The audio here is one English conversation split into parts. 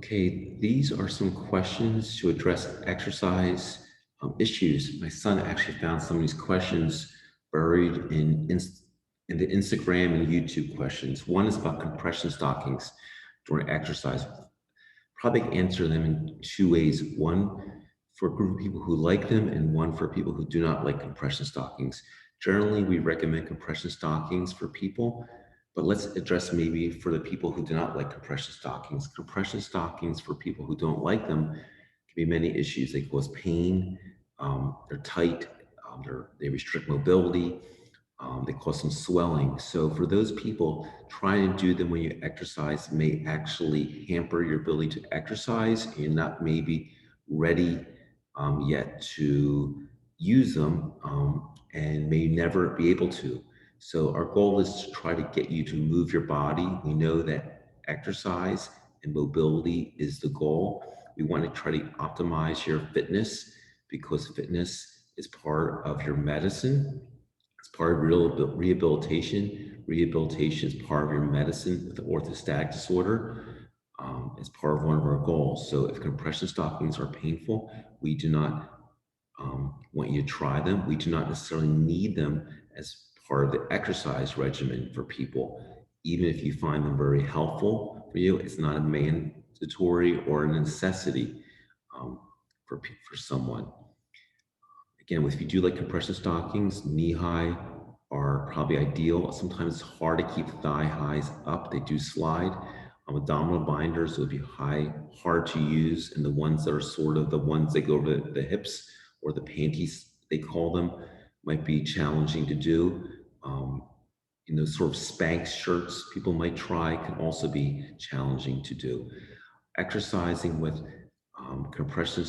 Okay, these are some questions to address exercise issues. My son actually found some of these questions buried in the Instagram and YouTube questions. One is about compression stockings during exercise. Probably answer them in two ways. One for a group of people who like them, and one for people who do not like compression stockings. Generally, we recommend compression stockings for people, but let's address maybe for the people who do not like compression stockings. Compression stockings for people who don't like them can be many issues. They cause pain, they're tight, they restrict mobility, they cause some swelling. So for those people, trying to do them when you exercise may actually hamper your ability to exercise. You're not maybe ready yet to use them and may never be able to. So our goal is to try to get you to move your body. We know that exercise and mobility is the goal. We want to try to optimize your fitness because fitness is part of your medicine. It's part of rehabilitation. Rehabilitation is part of your medicine with the orthostatic disorder. It's part of one of our goals. So if compression stockings are painful, we do not want you to try them. We do not necessarily need them as part of the exercise regimen for people. Even if you find them very helpful for you, it's not a mandatory or a necessity for someone. Again, if you do like compression stockings, knee high are probably ideal. Sometimes it's hard to keep thigh highs up. They do slide. Abdominal binders would be hard to use, and the ones that are sort of the ones that go over the hips or the panties, they call them, might be challenging to do. Those sort of Spanx shirts people might try can also be challenging to do. Exercising with compression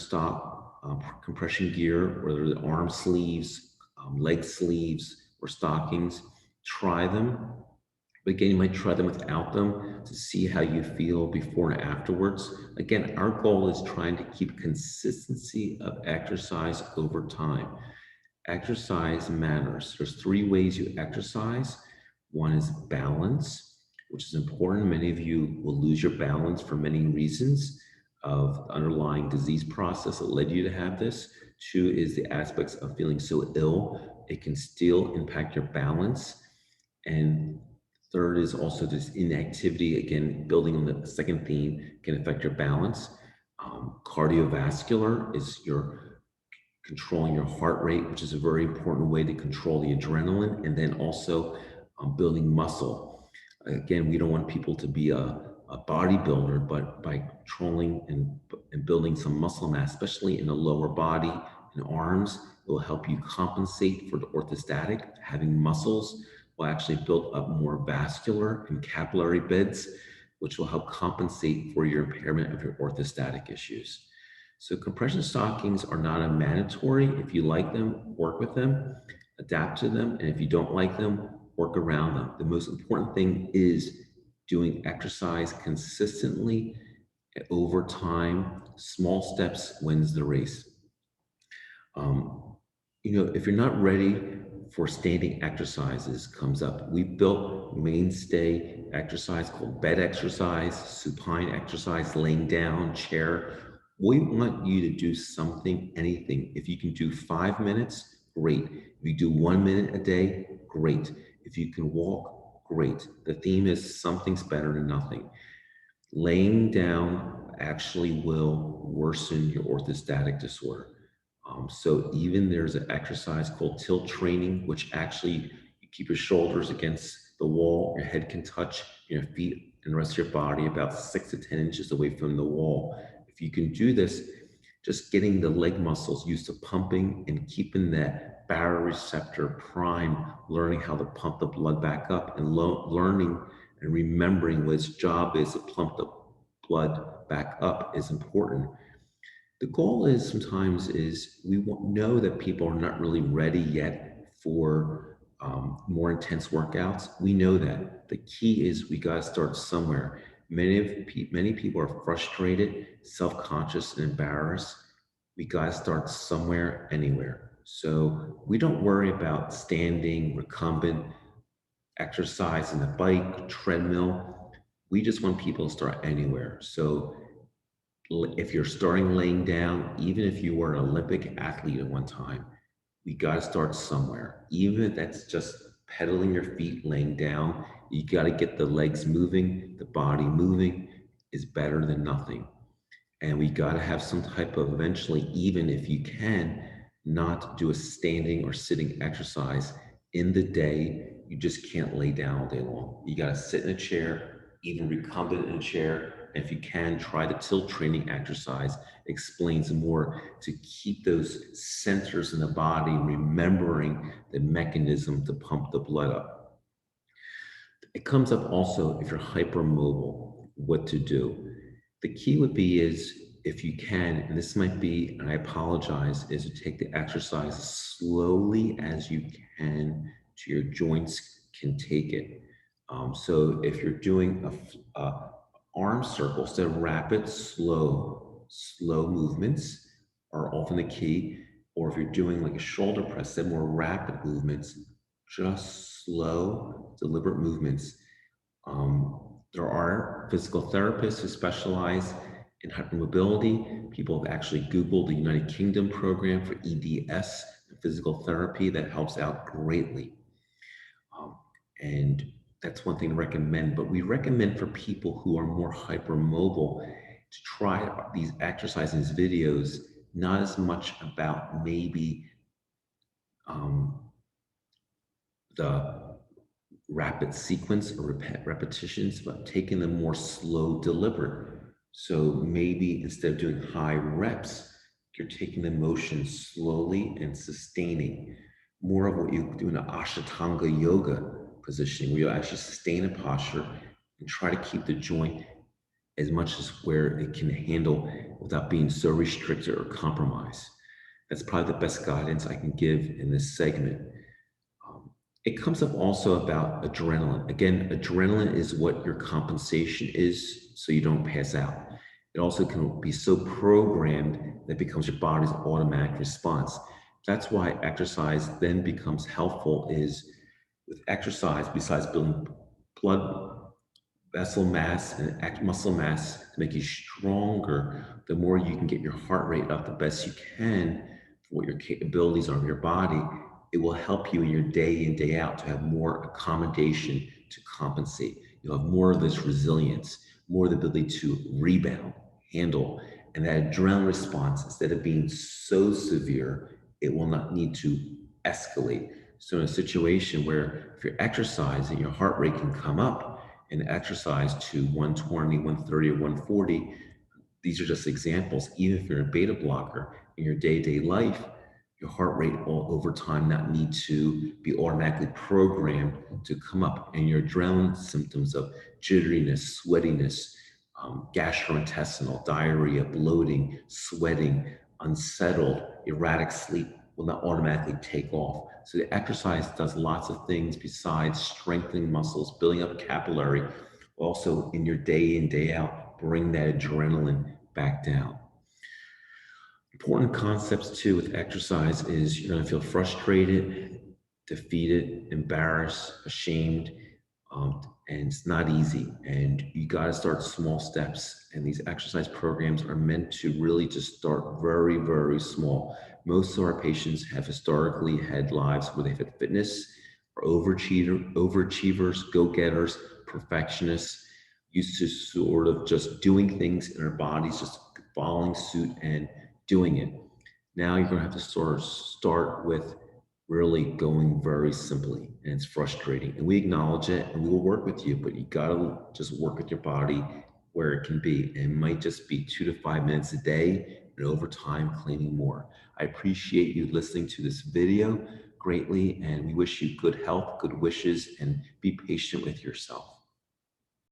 gear, whether the arm sleeves, leg sleeves, or stockings. Try them. But again, you might try them without them to see how you feel before and afterwards. Again, our goal is trying to keep consistency of exercise over time. Exercise matters. There's three ways you exercise. One is balance, which is important. Many of you will lose your balance for many reasons of the underlying disease process that led you to have this. Two is the aspects of feeling so ill, it can still impact your balance. And third is also this inactivity, again, building on the second theme, can affect your balance. Cardiovascular is your controlling your heart rate, which is a very important way to control the adrenaline, and then also building muscle. Again, we don't want people to be a bodybuilder, but by controlling and building some muscle mass, especially in the lower body and arms, it will help you compensate for the orthostatic. Having muscles will actually build up more vascular and capillary beds, which will help compensate for your impairment of your orthostatic issues. So compression stockings are not a mandatory. If you like them, work with them, adapt to them. And if you don't like them, work around them. The most important thing is doing exercise consistently over time. Small steps wins the race. If you're not ready for standing exercises comes up, we built mainstay exercise called bed exercise, supine exercise, laying down, chair. We want you to do something, anything. If you can do 5 minutes, great. If you do 1 minute a day, great. If you can walk, great. The theme is something's better than nothing. Laying down actually will worsen your orthostatic disorder. So even there's an exercise called tilt training, which actually you keep your shoulders against the wall, your head can touch your feet and the rest of your body about 6 to 10 inches away from the wall. If you can do this, just getting the leg muscles used to pumping and keeping that baroreceptor primed, learning how to pump the blood back up and learning and remembering what its job is to pump the blood back up is important. The goal is sometimes is we know that people are not really ready yet for more intense workouts. We know that. The key is we got to start somewhere. Many people are frustrated, self-conscious, and embarrassed. We got to start somewhere, anywhere. So we don't worry about standing, recumbent, exercise in the bike, treadmill. We just want people to start anywhere. So if you're starting laying down, even if you were an Olympic athlete at one time, we got to start somewhere. Even if that's just pedaling your feet, laying down, you got to get the legs moving, the body moving is better than nothing. And we got to have some type of eventually, even if you can, not do a standing or sitting exercise in the day. You just can't lay down all day long. You got to sit in a chair, even recumbent in a chair. And if you can, try the tilt training exercise. Explains more to keep those centers in the body, remembering the mechanism to pump the blood up. It comes up also if you're hypermobile, what to do. The key would be is if you can, and this might be, and I apologize, is to take the exercise as slowly as you can to your joints can take it. So if you're doing a arm circle, instead of rapid, slow movements are often the key. Or if you're doing like a shoulder press, instead of more rapid movements, just slow, deliberate movements. There are physical therapists who specialize in hypermobility. People have actually Googled the United Kingdom program for EDS and physical therapy that helps out greatly. Um, and that's one thing to recommend. But we recommend for people who are more hypermobile to try these exercises, videos, not as much about maybe um, the rapid sequence or repetitions, but taking them more slow, deliberate. So maybe instead of doing high reps, you're taking the motion slowly and sustaining. More of what you do in an Ashtanga yoga positioning, where you actually sustain a posture and try to keep the joint as much as where it can handle without being so restricted or compromised. That's probably the best guidance I can give in this segment. Um, it comes up also about adrenaline. Again, adrenaline is what your compensation is so you don't pass out. It also can be so programmed that it becomes your body's automatic response. That's why exercise then becomes helpful is with exercise, besides building blood vessel mass and muscle mass to make you stronger, the more you can get your heart rate up the best you can for what your capabilities are of your body, it will help you in your day in, day out to have more accommodation to compensate. You'll have more of this resilience, more the ability to rebound, handle, and that adrenaline response, instead of being so severe, it will not need to escalate. So in a situation where if you're exercising, your heart rate can come up and exercise to 120, 130, or 140, these are just examples. Even if you're a beta blocker in your day-to-day life, your heart rate will over time not need to be automatically programmed to come up. And your adrenaline symptoms of jitteriness, sweatiness, gastrointestinal, diarrhea, bloating, sweating, unsettled, erratic sleep will not automatically take off. So the exercise does lots of things besides strengthening muscles, building up capillary, also in your day in, day out, bring that adrenaline back down. Important concepts too with exercise is you're going to feel frustrated, defeated, embarrassed, ashamed, and it's not easy. And you got to start small steps. And these exercise programs are meant to really just start very, very small. Most of our patients have historically had lives where they've had fitness or overachievers, go-getters, perfectionists, used to sort of just doing things in our bodies, just following suit and doing it. Now you're going to have to sort of start with really going very simply, and it's frustrating. And we acknowledge it, and we will work with you, but you got to just work with your body where it can be. And it might just be 2 to 5 minutes a day, and over time, claiming more. I appreciate you listening to this video greatly, and we wish you good health, good wishes, and be patient with yourself.